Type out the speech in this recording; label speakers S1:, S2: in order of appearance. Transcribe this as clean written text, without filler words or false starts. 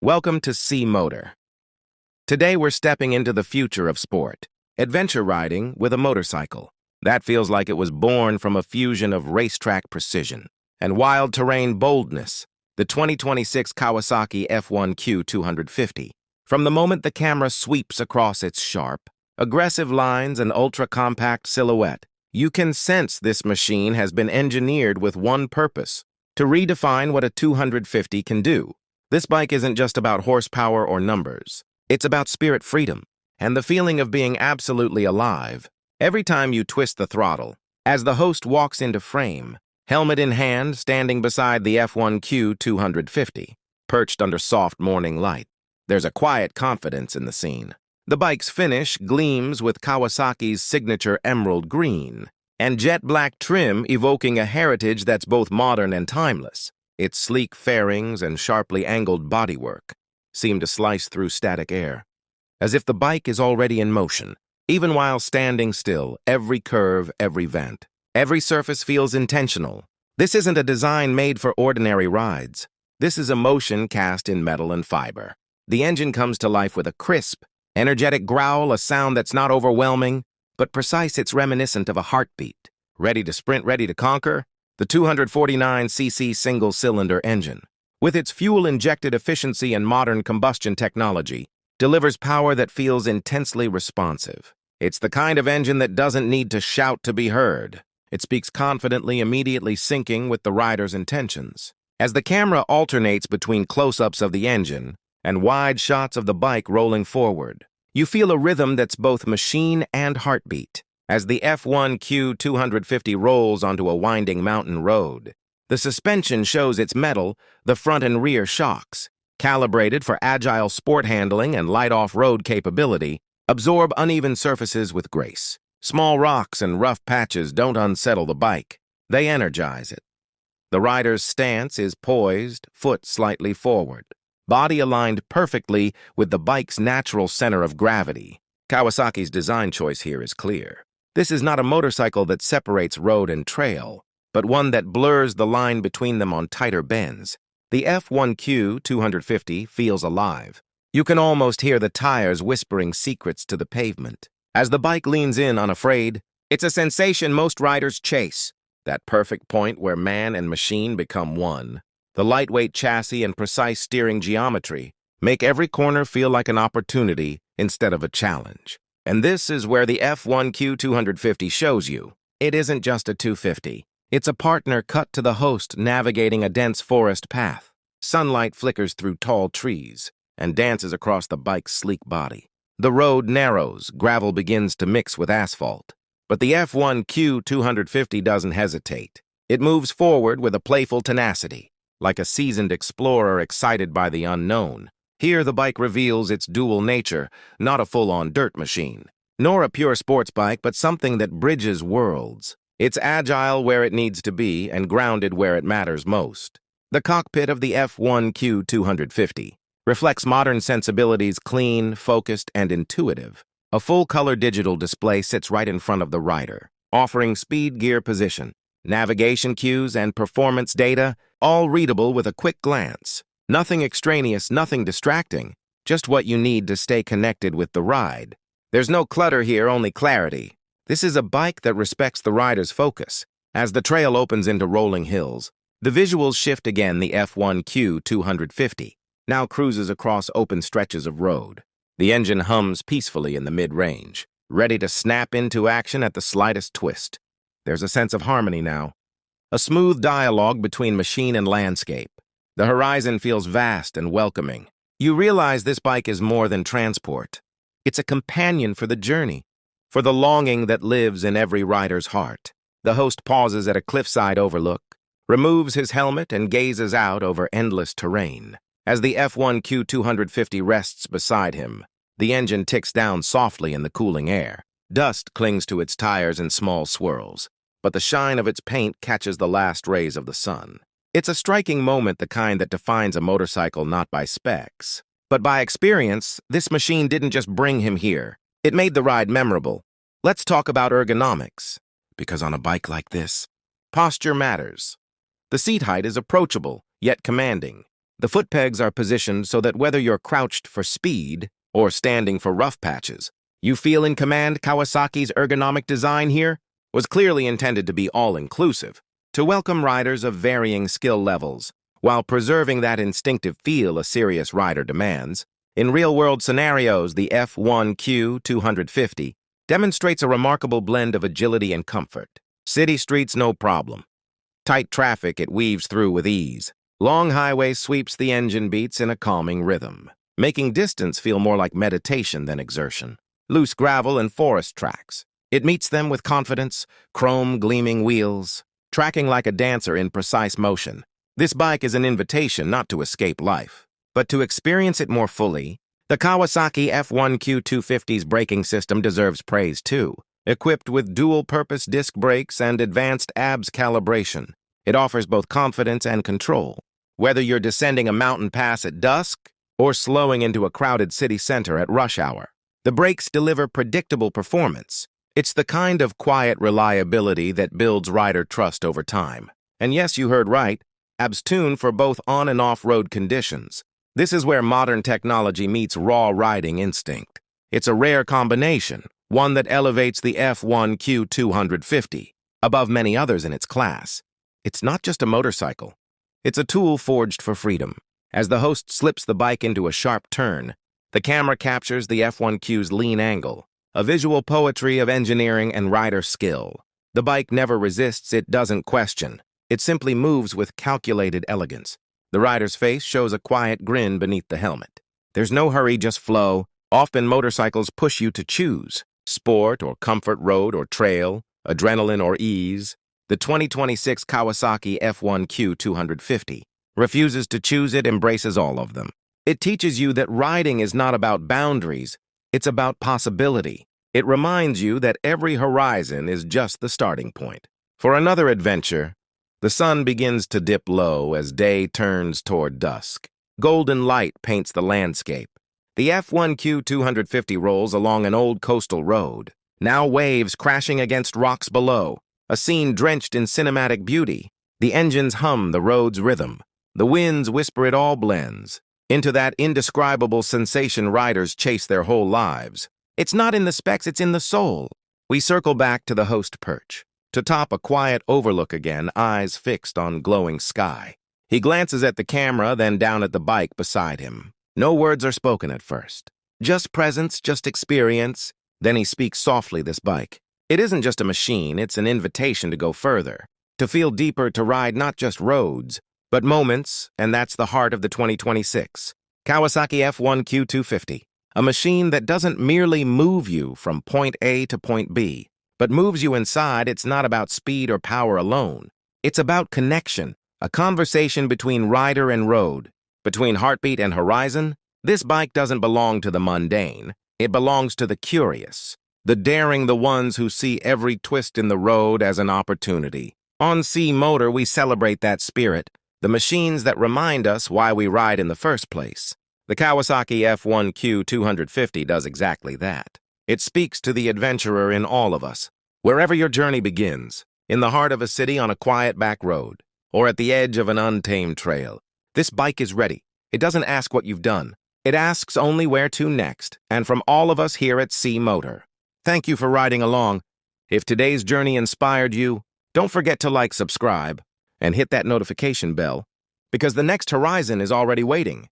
S1: Welcome to C Motor. Today we're stepping into the future of sport, adventure riding with a motorcycle. That feels like it was born from a fusion of racetrack precision and wild terrain boldness, the 2026 Kawasaki F1 Q250. From the moment the camera sweeps across its sharp, aggressive lines and ultra-compact silhouette, you can sense this machine has been engineered with one purpose: to redefine what a 250 can do. This bike isn't just about horsepower or numbers. It's about spirit freedom and the feeling of being absolutely alive every time you twist the throttle. As the host walks into frame, helmet in hand, standing beside the F1 Q250, perched under soft morning light, there's a quiet confidence in the scene. The bike's finish gleams with Kawasaki's signature emerald green and jet black trim, evoking a heritage that's both modern and timeless. Its sleek fairings and sharply angled bodywork seem to slice through static air, as if the bike is already in motion. Even while standing still, every curve, every vent, every surface feels intentional. This isn't a design made for ordinary rides. This is a motion cast in metal and fiber. The engine comes to life with a crisp, energetic growl, a sound that's not overwhelming, but precise. It's reminiscent of a heartbeat. Ready to sprint, ready to conquer? The 249cc single-cylinder engine, with its fuel-injected efficiency and modern combustion technology, delivers power that feels intensely responsive. It's the kind of engine that doesn't need to shout to be heard. It speaks confidently, immediately syncing with the rider's intentions. As the camera alternates between close-ups of the engine and wide shots of the bike rolling forward, you feel a rhythm that's both machine and heartbeat. As the F1 Q250 rolls onto a winding mountain road, the suspension shows its metal, the front and rear shocks, calibrated for agile sport handling and light off-road capability, absorb uneven surfaces with grace. Small rocks and rough patches don't unsettle the bike. They energize it. The rider's stance is poised, foot slightly forward, body aligned perfectly with the bike's natural center of gravity. Kawasaki's design choice here is clear. This is not a motorcycle that separates road and trail, but one that blurs the line between them on tighter bends. The F1 Q250 feels alive. You can almost hear the tires whispering secrets to the pavement. As the bike leans in unafraid, it's a sensation most riders chase. That perfect point where man and machine become one. The lightweight chassis and precise steering geometry make every corner feel like an opportunity instead of a challenge. And this is where the F1 Q250 shows you. It isn't just a 250. It's a partner cut to the host navigating a dense forest path. Sunlight flickers through tall trees and dances across the bike's sleek body. The road narrows, gravel begins to mix with asphalt. But the F1 Q250 doesn't hesitate. It moves forward with a playful tenacity, like a seasoned explorer excited by the unknown. Here the bike reveals its dual nature, not a full-on dirt machine, nor a pure sports bike, but something that bridges worlds. It's agile where it needs to be and grounded where it matters most. The cockpit of the F1 Q250 reflects modern sensibilities, clean, focused, and intuitive. A full-color digital display sits right in front of the rider, offering speed, gear position, navigation cues, and performance data, all readable with a quick glance. Nothing extraneous, nothing distracting, just what you need to stay connected with the ride. There's no clutter here, only clarity. This is a bike that respects the rider's focus. As the trail opens into rolling hills, the visuals shift again. The F1 Q250 now cruises across open stretches of road. The engine hums peacefully in the mid-range, ready to snap into action at the slightest twist. There's a sense of harmony now, a smooth dialogue between machine and landscape. The horizon feels vast and welcoming. You realize this bike is more than transport. It's a companion for the journey, for the longing that lives in every rider's heart. The host pauses at a cliffside overlook, removes his helmet, and gazes out over endless terrain. As the F1 Q250 rests beside him, the engine ticks down softly in the cooling air. Dust clings to its tires in small swirls, but the shine of its paint catches the last rays of the sun. It's a striking moment, the kind that defines a motorcycle not by specs, but by experience. This machine didn't just bring him here. It made the ride memorable. Let's talk about ergonomics, because on a bike like this, posture matters. The seat height is approachable, yet commanding. The foot pegs are positioned so that whether you're crouched for speed or standing for rough patches, you feel in command. Kawasaki's ergonomic design here was clearly intended to be all-inclusive, to welcome riders of varying skill levels, while preserving that instinctive feel a serious rider demands. In real-world scenarios, the F1Q250 demonstrates a remarkable blend of agility and comfort. City streets, no problem. Tight traffic, it weaves through with ease. Long highway sweeps, the engine beats in a calming rhythm, making distance feel more like meditation than exertion. Loose gravel and forest tracks, it meets them with confidence, chrome gleaming wheels, tracking like a dancer in precise motion. This bike is an invitation not to escape life, but to experience it more fully. The Kawasaki F1Q250's braking system deserves praise too. Equipped with dual-purpose disc brakes and advanced ABS calibration, it offers both confidence and control. Whether you're descending a mountain pass at dusk or slowing into a crowded city center at rush hour, the brakes deliver predictable performance. It's the kind of quiet reliability that builds rider trust over time. And yes, you heard right, ABS tune for both on- and off-road conditions. This is where modern technology meets raw riding instinct. It's a rare combination, one that elevates the F1Q250 above many others in its class. It's not just a motorcycle. It's a tool forged for freedom. As the host slips the bike into a sharp turn, the camera captures the F1Q's lean angle, a visual poetry of engineering and rider skill. The bike never resists, it doesn't question. It simply moves with calculated elegance. The rider's face shows a quiet grin beneath the helmet. There's no hurry, just flow. Often motorcycles push you to choose sport or comfort, road or trail, adrenaline or ease. The 2026 Kawasaki F1Q250 refuses to choose, it embraces all of them. It teaches you that riding is not about boundaries, it's about possibility. It reminds you that every horizon is just the starting point. For another adventure, the sun begins to dip low as day turns toward dusk. Golden light paints the landscape. The F1Q250 rolls along an old coastal road, now waves crashing against rocks below, a scene drenched in cinematic beauty. The engines hum the road's rhythm. The winds whisper, it all blends into that indescribable sensation riders chase their whole lives. It's not in the specs, it's in the soul. We circle back to the host perch, to top a quiet overlook again, eyes fixed on glowing sky. He glances at the camera, then down at the bike beside him. No words are spoken at first. Just presence, just experience. Then he speaks softly, this bike. It isn't just a machine, it's an invitation to go further, to feel deeper, to ride not just roads, but moments, and that's the heart of the 2026 Kawasaki F1Q250. A machine that doesn't merely move you from point A to point B, but moves you inside. It's not about speed or power alone. It's about connection, a conversation between rider and road, between heartbeat and horizon. This bike doesn't belong to the mundane. It belongs to the curious, the daring, the ones who see every twist in the road as an opportunity. On C Motor, we celebrate that spirit, the machines that remind us why we ride in the first place. The Kawasaki F1Q250 does exactly that. It speaks to the adventurer in all of us. Wherever your journey begins, in the heart of a city, on a quiet back road, or at the edge of an untamed trail, this bike is ready. It doesn't ask what you've done. It asks only where to next. And from all of us here at C Motor, thank you for riding along. If today's journey inspired you, don't forget to like, subscribe, and hit that notification bell, because the next horizon is already waiting.